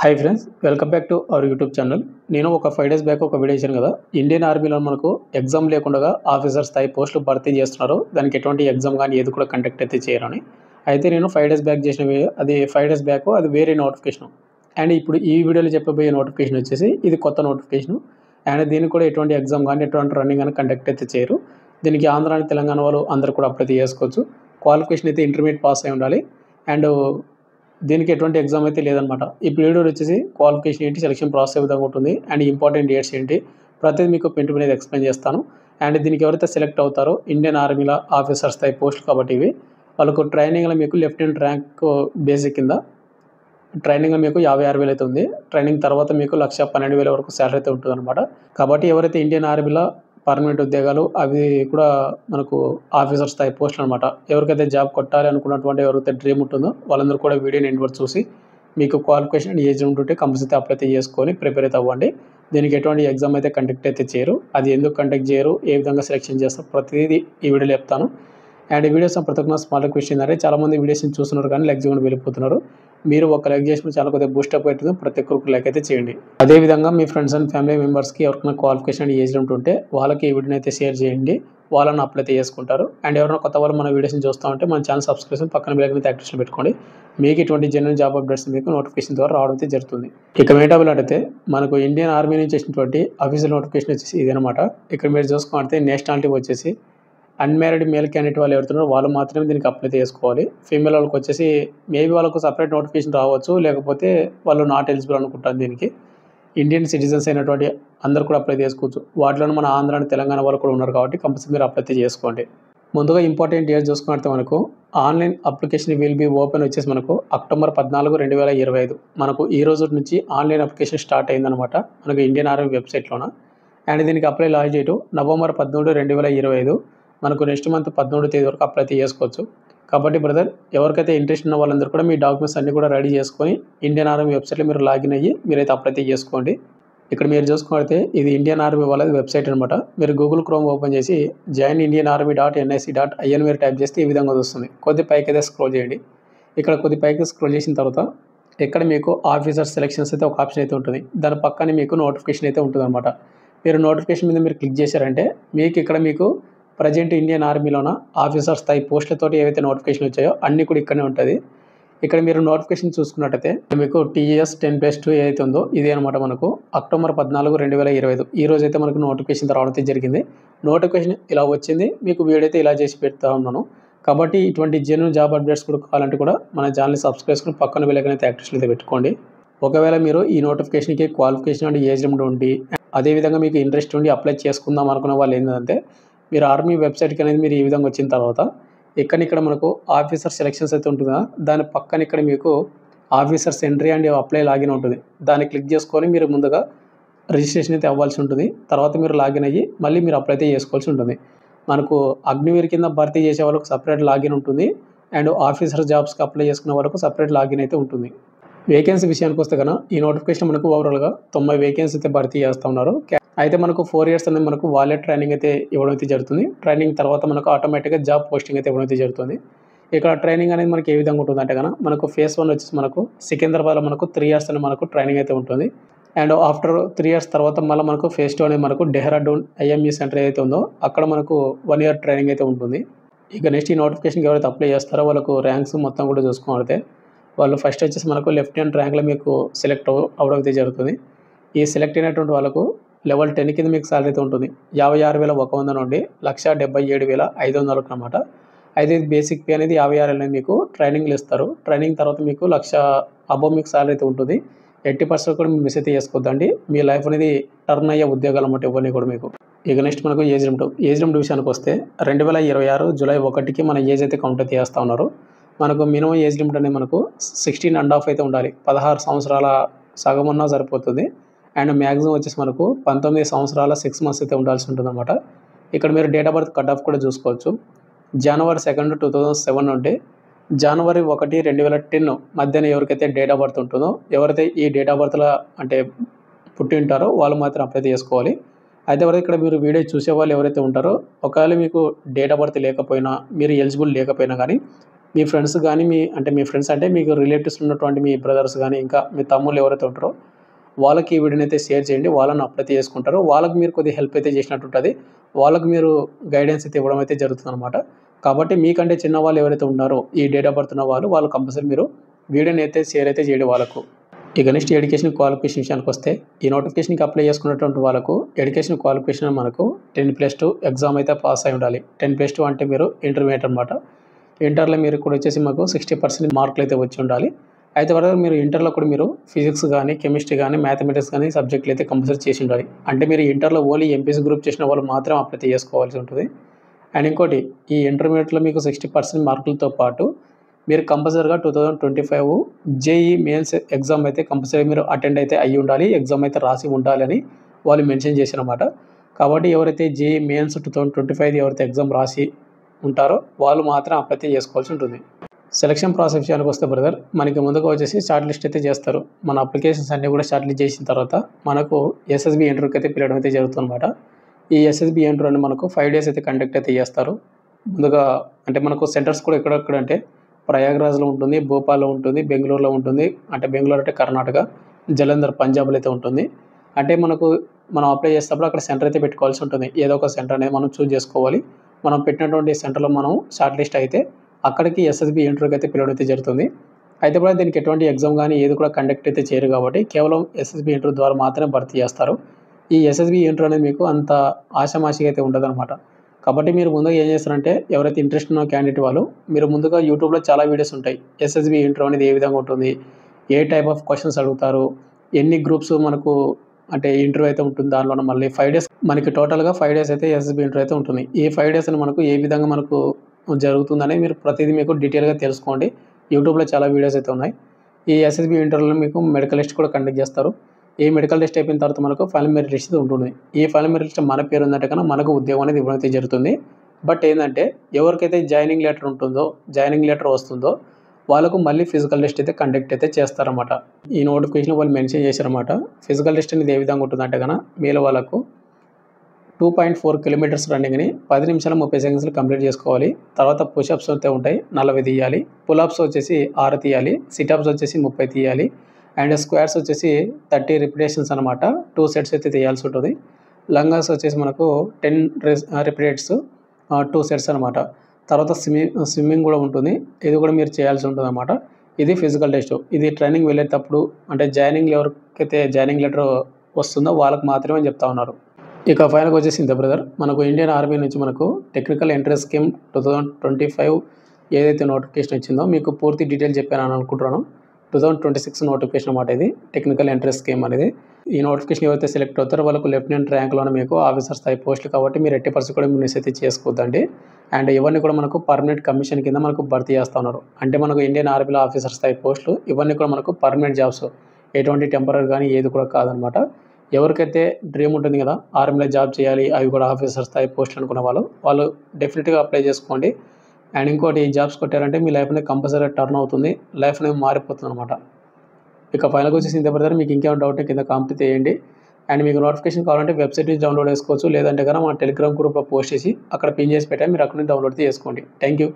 Hi friends, welcome back to our YouTube channel. నేను ఒక 5 days back ఒక video ఇచ్చాను కదా. ఇండియన్ ఆర్మీలో మనకు ఎగ్జామ్ లేకుండా ఆఫీసర్ స్థాయి పోస్టులు భర్తీ చేస్తున్నారు. దానికి ఎటువంటి ఎగ్జామ్ కానీ ఏది కూడా కండక్ట్ అయితే చేయరని. అయితే నేను 5 డేస్ బ్యాక్ చేసిన వీడియో, అది 5 డేస్ బ్యాక్ అది వేరే నోటిఫికేషన్. అండ్ ఇప్పుడు ఈ వీడియోలో చెప్పబోయే నోటిఫికేషన్ వచ్చేసి ఇది కొత్త నోటిఫికేషన్. అండ్ దీనికి కూడా ఎటువంటి ఎగ్జామ్ కానీ ఎటువంటి రన్నింగ్ కానీ కండక్ట్ అయితే చేయరు. దీనికి ఆంధ్ర అండ్ తెలంగాణ వాళ్ళు అందరూ కూడా అప్లై చేసుకోవచ్చు. క్వాలిఫికేషన్ అయితే ఇంటర్మీడియట్ పాస్ అయి ఉండాలి. అండ్ దీనికి ఎటువంటి ఎగ్జామ్ అయితే లేదనమాట. ఈ పీరియడ్ వచ్చేసి క్వాలిఫికేషన్ ఏంటి, సెలక్షన్ ప్రాసెస్ ఏ విధంగా ఉంటుంది, అండ్ ఇంపార్టెంట్ డేట్స్ ఏంటి, ప్రతిదీ మీకు పెయింట్ మీద ఎక్స్ప్లెయిన్ చేస్తాను. అండ్ దీనికి ఎవరైతే సెలెక్ట్ అవుతారో ఇండియన్ ఆర్మీలో ఆఫీసర్ స్థాయి పోస్టులు కాబట్టి ఇవి వాళ్ళకు ట్రైనింగ్లో మీకు లెఫ్టినెంట్ ర్యాంక్ బేసిక్ కింద ట్రైనింగ్లో మీకు 56,000 అయితే ఉంది. ట్రైనింగ్ తర్వాత మీకు 1,12,000 వరకు శాలరీ అయితే ఉంటుంది అనమాట. కాబట్టి ఎవరైతే ఇండియన్ ఆర్మీలో పర్మనెంట్ ఉద్యోగాలు అవి కూడా మనకు ఆఫీసర్ స్థాయి పోస్టులు అనమాట. ఎవరికైతే జాబ్ కొట్టాలి అనుకున్నటువంటి ఎవరైతే డ్రీమ్ ఉంటుందో వాళ్ళందరూ కూడా వీడియోని ఎండ్ వరకు చూసి మీకు క్వాలిఫికేషన్ అండ్ ఏజ్ ఉంటుంటే కంపల్సరీ అప్లై అయితే చేసుకొని ప్రిపేర్ అయితే అవ్వండి. దీనికి ఎటువంటి ఎగ్జామ్ అయితే కండక్ట్ అయితే చేయరు. అది ఎందుకు కండక్ట్ చేయరు, ఏ విధంగా సెలెక్షన్ చేస్తారు, ప్రతిదీ ఈ వీడియోలో చెప్తాను. అండ్ ఈ వీడియోస్ ప్రతి ఒక్క స్మాల్ రిక్వెస్ట్ ఏంటంటే చాలామంది వీడియోస్ని చూస్తున్నారు కానీ లైక్ చేయకుండా వెళ్ళిపోతున్నారు. మీరు ఒక లైక్ చేసిన చాలా కొద్దిగా బూస్టప్ అవుతుంది. ప్రతి ఒక్కరికి లైక్ అయితే చేయండి. అదేవిధంగా మీ ఫ్రెండ్స్ అండ్ ఫ్యామిలీ మెంబర్స్కి ఎవరికైనా క్వాలిఫికేషన్ అండ్ ఏజ్ ఉంటుంటే వాళ్ళకి ఈ వీడియోని అయితే షేర్ చేయండి. వాళ్ళని అప్లై అయితే చేసుకుంటారు. అండ్ ఎవరైనా కొత్త వాళ్ళు మన వీడియోస్ని చూస్తూ ఉంటే మన ఛానల్ సబ్స్క్రిప్షన్ పక్కన బెల్ అయితే యాక్టివేషన్ పెట్టుకోండి. మీకు ఇటువంటి జెన్యూన్ జాబ్ అప్డేట్స్ మీకు నోటిఫికేషన్ ద్వారా రావడం అయితే జరుగుతుంది. ఇక మెయిన్ అడిగితే మనకు ఇండియన్ ఆర్మీ నుంచి వచ్చినటువంటి అఫీషియల్ నోటిఫికేషన్ వచ్చేసి ఇదనమాట. ఇక్కడ మీరు చూసుకుంటే నేషనాలిటీ వచ్చేసి అన్మ్యారీడ్ మేల్ క్యాండిడేట్ వాళ్ళు ఎవరుతున్నారో వాళ్ళు మాత్రమే దీనికి అప్లై చేసుకోవాలి. ఫీమేల్ వాళ్ళకి వచ్చేసి మేబీ వాళ్ళకు సపరేట్ నోటిఫికేషన్ రావచ్చు, లేకపోతే వాళ్ళు నాట్ ఎలిజిబుల్ అనుకుంటాను. దీనికి ఇండియన్ సిటిజన్స్ అయినటువంటి అందరూ కూడా అప్లై చేసుకోవచ్చు. వాటిలో మన ఆంధ్ర అండ్ తెలంగాణ వాళ్ళు కూడా ఉన్నారు కాబట్టి కంపల్సరీ మీరు అప్లై చేసుకోండి. ముందుగా ఇంపార్టెంట్ డేట్ చూసుకుంటే మనకు online application will be open వచ్చేసి మనకు అక్టోబర్ 14, 2025 మనకు ఈ రోజు నుంచి ఆన్లైన్ అప్లికేషన్ స్టార్ట్ అయిందనమాట మనకు ఇండియన్ ఆర్మీ వెబ్సైట్లోన. అండ్ దీనికి అప్లై లాస్ట్ డేటు నవంబర్ 13, 2025 మనకు నెక్స్ట్ మంత్ 13వ తేదీ వరకు అప్లై చేసుకోవచ్చు. కాబట్టి బ్రదర్, ఎవరికైతే ఇంట్రెస్ట్ ఉన్న వాళ్ళందరూ కూడా మీ డాక్యుమెంట్స్ అన్నీ కూడా రెడీ చేసుకొని ఇండియన్ ఆర్మీ వెబ్సైట్లో మీరు లాగిన్ అయ్యి మీరైతే అప్లై చేసుకోండి. ఇక్కడ మీరు చూసుకుంటే ఇది ఇండియన్ ఆర్మీ వాళ్ళది వెబ్సైట్ అనమాట. మీరు గూగుల్ క్రోమ్ ఓపెన్ చేసి joinindianarmy.nic.in మీరు టైప్ చేస్తే ఈ విధంగా వస్తుంది. కొద్ది పైకి అయితే స్క్రోల్ చేయండి. ఇక్కడ కొద్ది పైకి స్క్రోల్ చేసిన తర్వాత ఇక్కడ మీకు ఆఫీసర్ సెలెక్షన్స్ అయితే ఒక ఆప్షన్ అయితే ఉంటుంది. దాని పక్కనే మీకు నోటిఫికేషన్ అయితే ఉంటుంది అనమాట. మీరు నోటిఫికేషన్ మీద మీరు క్లిక్ చేశారంటే మీకు ఇక్కడ మీకు ప్రజెంట్ ఇండియన్ ఆర్మీలోన ఆఫీసర్ స్థాయి పోస్టులతోటి ఏవైతే నోటిఫికేషన్ వచ్చాయో అన్నీ కూడా ఇక్కడనే ఉంటుంది. ఇక్కడ మీరు నోటిఫికేషన్ చూసుకున్నట్టయితే మీకు TS 10+2 ఏదైతే ఉందో ఇదే అనమాట. మనకు అక్టోబర్ 14, 2025 ఈ రోజు అయితే మనకు నోటిఫికేషన్ రావడం జరిగింది. నోటిఫికేషన్ ఇలా వచ్చింది. మీకు వీడియో అయితే ఇలా చేసి పెడతా ఉన్నాను. కాబట్టి ఇటువంటి జెన్యూన్ జాబ్ అప్డేట్స్ కూడా కావాలంటే కూడా మన ఛానల్ని సబ్స్క్రైబ్ చేసుకుని పక్కన బెల్ ఐకాన్ అయితే యాక్టివేషన్ అయితే పెట్టుకోండి. ఒకవేళ మీరు ఈ నోటిఫికేషన్కి క్వాలిఫికేషన్ అండ్ ఏజ్ లిమిట్ ఉండి అదేవిధంగా మీకు ఇంట్రెస్ట్ ఉండి అప్లై చేసుకుందాం అనుకున్న వాళ్ళు ఏంటంటే మీరు ఆర్మీ వెబ్సైట్కి అనేది మీరు ఈ విధంగా వచ్చిన తర్వాత ఇక్కడ మనకు ఆఫీసర్ సెలెక్షన్స్ అయితే ఉంటుంది కదా, దాని పక్కన ఇక్కడ మీకు officers entry and apply login ఉంటుంది. దాన్ని క్లిక్ చేసుకొని మీరు ముందుగా రిజిస్ట్రేషన్ అయితే అవ్వాల్సి ఉంటుంది. తర్వాత మీరు లాగిన్ అయ్యి మళ్ళీ మీరు అప్లై అయితే చేసుకోవాల్సి ఉంటుంది. మనకు అగ్నివీర్ కింద భర్తీ చేసే వాళ్ళకు సపరేట్ లాగిన్ ఉంటుంది. అండ్ ఆఫీసర్ జాబ్స్కి అప్లై చేసుకునే వాళ్ళకు సపరేట్ లాగిన్ అయితే ఉంటుంది. వేకెన్సీ విషయానికి వస్తే కన్నా ఈ నోటిఫికేషన్ మనకు ఓవరాల్గా 90 వేకెన్సీ అయితే భర్తీ చేస్తూ ఉన్నారు. అయితే మనకు 4 years అనేది మనకు వాళ్ళే ట్రైనింగ్ అయితే ఇవ్వడం అయితే జరుగుతుంది. ట్రైనింగ్ తర్వాత మనకు ఆటోమేటిక్గా జాబ్ పోస్టింగ్ అయితే ఇవ్వడం అయితే జరుగుతుంది. ఇక్కడ ట్రైనింగ్ అనేది మనకి ఏ విధంగా ఉంటుంది అంటే కన్నా మనకు ఫేజ్ 1 వచ్చేసి మనకు సికింద్రాబాద్లో మనకు 3 years అని మనకు ట్రైనింగ్ అయితే ఉంటుంది. అండ్ ఆఫ్టర్ 3 years తర్వాత మళ్ళీ మనకు ఫేజ్ 2 అనేది మనకు డెహ్రాడూన్ IME సెంటర్ ఏదైతే ఉందో అక్కడ మనకు 1 year ట్రైనింగ్ అయితే ఉంటుంది. ఇక నెక్స్ట్ ఈ నోటిఫికేషన్కి ఎవరైతే అప్లై చేస్తారో వాళ్ళకు ర్యాంక్స్ మొత్తం కూడా చూసుకుంటే వాళ్ళు ఫస్ట్ వచ్చేసి మనకు లెఫ్టినెంట్ ర్యాంక్లో మీకు సెలెక్ట్ అవ్వడం అయితే జరుగుతుంది. ఈ సెలెక్ట్ అయినటువంటి వాళ్ళకు లెవెల్ 10 కింద మీకు శాలరీ అయితే ఉంటుంది. 56,100 నుండి 1,77,500 అనమాట. అయితే బేసిక్ పే అనేది 56,000 అనేది మీకు ట్రైనింగ్లు ఇస్తారు. ట్రైనింగ్ తర్వాత మీకు 1,00,000 అబోవ్ మీకు శాలరీ అయితే ఉంటుంది. 80% కూడా మీరు మిస్ అయితే చేసుకోవద్దండి. మీ లైఫ్ అనేది టర్న్ అయ్యే ఉద్యోగాలు అన్నమాట ఇవన్నీ కూడా మీకు. ఇక నెక్స్ట్ మనకు ఏజ్ లిమిట్ విషయానికి వస్తే 2026 జూలై 1కి మన ఏజ్ అయితే కౌంట్ అయితే చేస్తూ ఉన్నారు. మనకు మినిమం ఏజ్ లిమిట్ అనేది మనకు 16.5 అయితే ఉండాలి. 16 సంవత్సరాల సగం ఉన్నా సరిపోతుంది. అండ్ మ్యాక్సిమం వచ్చేసి మనకు 19 సంవత్సరాల 6 months అయితే ఉండాల్సి ఉంటుంది అనమాట. ఇక్కడ మీరు date of birth cut off కూడా చూసుకోవచ్చు. January 2, 2007 నుండి January 1, 2010 మధ్యన ఎవరికైతే డేట్ ఆఫ్ బర్త్ ఉంటుందో ఎవరైతే ఈ డేట్ ఆఫ్ బర్త్లో అంటే పుట్టి ఉంటారో వాళ్ళు మాత్రం అప్లై చేసుకోవాలి. అయితే ఎవరైతే ఇక్కడ మీరు వీడియో చూసే వాళ్ళు ఎవరైతే ఉంటారో ఒకవేళ మీకు డేట్ ఆఫ్ బర్త్ లేకపోయినా మీరు ఎలిజిబుల్ లేకపోయినా కానీ మీ ఫ్రెండ్స్ కానీ మీ ఫ్రెండ్స్ అంటే మీకు రిలేటివ్స్ ఉన్నటువంటి మీ బ్రదర్స్ కానీ ఇంకా మీ తమ్ముళ్ళు ఎవరైతే ఉంటారో వాళ్ళకి ఈ వీడియోని అయితే షేర్ చేయండి. వాళ్ళని అప్లై అయితే చేసుకుంటారు. వాళ్ళకి మీరు కొద్దిగా హెల్ప్ అయితే చేసినట్టు ఉంటుంది. వాళ్ళకి మీరు గైడెన్స్ అయితే ఇవ్వడం అయితే జరుగుతుందనమాట. కాబట్టి మీకంటే చిన్నవాళ్ళు ఎవరైతే ఉన్నారో ఈ డేట్ ఆఫ్ బర్త్ ఉన్న వాళ్ళు కంపల్సరీ మీరు వీడియోని అయితే షేర్ అయితే చేయండి వాళ్ళకు. ఇక నెక్స్ట్ ఎడ్యుకేషన్ క్వాలిఫికేషన్ విషయానికి వస్తే ఈ నోటిఫికేషన్కి అప్లై చేసుకున్నటువంటి వాళ్ళకు ఎడ్యుకేషన్ క్వాలిఫికేషన్ మనకు 10+2 ఎగ్జామ్ అయితే పాస్ అయి ఉండాలి. 10+2 అంటే మీరు ఇంటర్మీడియట్ అనమాట. ఇంటర్లో మీరు కూడా వచ్చేసి మాకు 60% మార్కులు అయితే వచ్చి ఉండాలి. అయితే వరకు మీరు ఇంటర్లో కూడా మీరు ఫిజిక్స్ కానీ కెమిస్ట్రీ కానీ మ్యాథమెటిక్స్ కానీ సబ్జెక్టులు అయితే కంపల్సరీ చేసి ఉండాలి. అంటే మీరు ఇంటర్లో ఓన్లీ ఎంపీసీ గ్రూప్ చేసిన వాళ్ళు మాత్రం అప్లై చేసుకోవాల్సి ఉంటుంది. అండ్ ఇంకోటి ఈ ఇంటర్మీడియట్లో మీకు 60% మార్కులతో పాటు మీరు కంపల్సరీగా 2025 జేఈ మెయిన్స్ ఎగ్జామ్ అయితే కంపల్సరీ మీరు అటెండ్ అయితే అయ్యి ఉండాలి. ఎగ్జామ్ అయితే రాసి ఉండాలి అని వాళ్ళు మెన్షన్ చేశారన్నమాట. కాబట్టి ఎవరైతే జేఈ మెయిన్స్ 2025 ఎవరైతే ఎగ్జామ్ రాసి ఉంటారో వాళ్ళు మాత్రం అప్లై చేసుకోవాల్సి ఉంటుంది. సెలక్షన్ ప్రాసెస్ విషయానికి వస్తే బ్రదర్ మనకి ముందుగా వచ్చేసి షార్ట్ లిస్ట్ అయితే చేస్తారు. మన అప్లికేషన్స్ అన్నీ కూడా షార్ట్ లిస్ట్ చేసిన తర్వాత మనకు ఎస్ఎస్బి ఇంటర్వ్యూకి అయితే పిలవడం అయితే జరుగుతుందన్నమాట. ఈ ఎస్ఎస్బి ఇంటర్వ్యూ అని మనకు 5 days అయితే కండక్ట్ అయితే చేస్తారు. ముందుగా అంటే మనకు సెంటర్స్ కూడా ఎక్కడెక్కడ అంటే ప్రయాగ్రాజ్లో ఉంటుంది, భోపాల్లో ఉంటుంది, బెంగళూరులో ఉంటుంది. అంటే బెంగళూరు అంటే కర్ణాటక, జలంధర్ పంజాబ్లో అయితే ఉంటుంది. అంటే మనం అప్లై చేసేటప్పుడు అక్కడ సెంటర్ అయితే పెట్టుకోవాల్సి ఉంటుంది. ఏదో ఒక సెంటర్ అనేది మనం చూస్ చేసుకోవాలి. మనం పెట్టినటువంటి సెంటర్లో మనం షార్ట్ లిస్ట్ అయితే అక్కడికి ఎస్ఎస్బి ఇంటర్వ్యూకి అయితే పిలవడం అయితే జరుగుతుంది. అయితే కూడా దీనికి ఎటువంటి ఎగ్జామ్ కానీ ఏది కూడా కండక్ట్ అయితే చేయరు కాబట్టి కేవలం ఎస్ఎస్బి ఇంటర్వ్యూ ద్వారా మాత్రమే భర్తీ చేస్తారు. ఈ ఎస్ఎస్బి ఇంటర్వ్యూ అనేది మీకు అంత ఆషామాషిగా అయితే ఉండదన్నమాట. కాబట్టి మీరు ముందుగా ఏం చేస్తారంటే ఎవరైతే ఇంట్రెస్ట్ ఉన్న క్యాండిడేట్ వాళ్ళు మీరు ముందుగా యూట్యూబ్లో చాలా వీడియోస్ ఉంటాయి. ఎస్ఎస్బి ఇంటర్వ్యూ అనేది ఏ విధంగా ఉంటుంది, ఏ టైప్ ఆఫ్ క్వశ్చన్స్ అడుగుతారు, ఎన్ని గ్రూప్స్ మనకు అంటే ఇంటర్వ్యూ అయితే ఉంటుంది. దానిలో మళ్ళీ 5 days మనకి టోటల్గా 5 days అయితే ఎస్ఎస్బి ఇంటర్వ్యూ అయితే ఉంటుంది. ఈ 5 days అని మనకు ఏ విధంగా మనకు జరుగుతుందని మీరు ప్రతిదీ మీకు డీటెయిల్గా తెలుసుకోండి. యూట్యూబ్లో చాలా వీడియోస్ అయితే ఉన్నాయి. ఈ ఎస్ఎస్బి ఇంటర్వ్యూలో మీకు మెడికల్ టెస్ట్ కూడా కండక్ట్ చేస్తారు. ఈ మెడికల్ టెస్ట్ అయిపోయిన తర్వాత మనకు ఫైనల్ మెరిట్ లిస్ట్ ఉంటుంది. ఈ ఫైనల్ మెరిట్ లిస్ట్ మన పేరు ఉందంటే కన్నా మనకు ఉద్యోగం అనేది ఇవ్వడం అయితే జరుగుతుంది. బట్ ఏంటంటే ఎవరికైతే జాయినింగ్ లెటర్ వస్తుందో వాళ్ళకు మళ్ళీ ఫిజికల్ టెస్ట్ అయితే కండక్ట్ అయితే చేస్తారన్నమాట. ఈ నోటిఫికేషన్ వాళ్ళు మెన్షన్ చేశారన్నమాట. ఫిజికల్ టెస్ట్ అనేది ఏ విధంగా ఉంటుందంటే కన్నా మీలో వాళ్ళకు 2.4 kilometers రన్నింగ్ని 10 నిమిషాల 30 seconds కంప్లీట్ చేసుకోవాలి. తర్వాత పుషప్స్ అయితే ఉంటాయి, 40 తీయాలి. పుల్అప్స్ వచ్చేసి 6 తీయాలి. సిటప్స్ వచ్చేసి 30 తీయాలి. అండ్ స్క్వాట్స్ వచ్చేసి 30 repetitions అనమాట. 2 sets అయితే తీయాల్సి ఉంటుంది. లంగర్స్ వచ్చేసి మనకు 10 repeats 2 sets అనమాట. తర్వాత స్విమ్మింగ్ కూడా ఉంటుంది. ఇది కూడా మీరు చేయాల్సి ఉంటుంది అనమాట. ఇది ఫిజికల్ టెస్ట్. ఇది ట్రైనింగ్ వెళ్ళేటప్పుడు అంటే ఎవరికైతే జాయినింగ్ లెటర్ వస్తుందో వాళ్ళకి మాత్రమే చెప్తా ఉన్నారు. ఇక ఫైనల్గా వచ్చేసి ఇంత బ్రదర్ మనకు ఇండియన్ ఆర్మీ నుంచి మనకు టెక్నికల్ ఎంట్రన్స్ స్కీమ్ 2025 ఏదైతే నోటిఫికేషన్ వచ్చిందో మీకు పూర్తి డీటెయిల్ చెప్పాను అనుకుంటున్నాను. 2026 నోటిఫికేషన్ అన్నమాట ఇది టెక్నికల్ ఎంట్రన్స్ స్కీమ్ అనేది. ఈ నోటిఫికేషన్ ఎవరైతే సెలెక్ట్ అవుతారో వాళ్ళకు లెఫ్టినెంట్ ర్యాంక్లోనే మీకు ఆఫీసర్ స్థాయి పోస్టులు కాబట్టి మీరు 80% కూడా మిస్ అయితే చేసుకోవద్దండి. అండ్ ఇవన్నీ కూడా మనకు పర్మనెంట్ కమిషన్ కింద మనకు భర్తీ చేస్తూ ఉన్నారు. అంటే మనకు ఇండియన్ ఆర్మీలో ఆఫీసర్ స్థాయి పోస్టులు ఇవన్నీ కూడా మనకు పర్మనెంట్ జాబ్స్, ఎటువంటి టెంపరీ కానీ ఏది కూడా కాదనమాట. ఎవరికైతే డ్రీమ్ ఉంటుంది కదా ఆర్మీలో జాబ్ చేయాలి అవి కూడా ఆఫీసర్ స్థాయి పోస్ట్ అనుకున్న వాళ్ళు డెఫినెట్గా అప్లై చేసుకోండి. అండ్ ఇంకోటి ఈ జాబ్స్ కొట్టారంటే మీ లైఫ్ అనేది కంపల్సరీ టర్న్ అవుతుంది, లైఫ్ అనేది మారిపోతుంది అనమాట. ఇక ఫైనల్గా వచ్చేసి ఇంత బ్రదర్ మీకు ఇంకేమైనా డౌట్ కింద కామెంట్ చేయండి. అండ్ మీకు నోటిఫికేషన్ కావాలంటే వెబ్సైట్ నుంచి డౌన్లోడ్ చేసుకోవచ్చు, లేదంటే కనుక మన టెలిగ్రామ్ గ్రూప్లో పోస్ట్ చేసి అక్కడ పిన్ చేసి పెట్టాలి, మీరు అక్కడ నుంచి డౌన్లోడ్ చేసుకోండి. Thank you.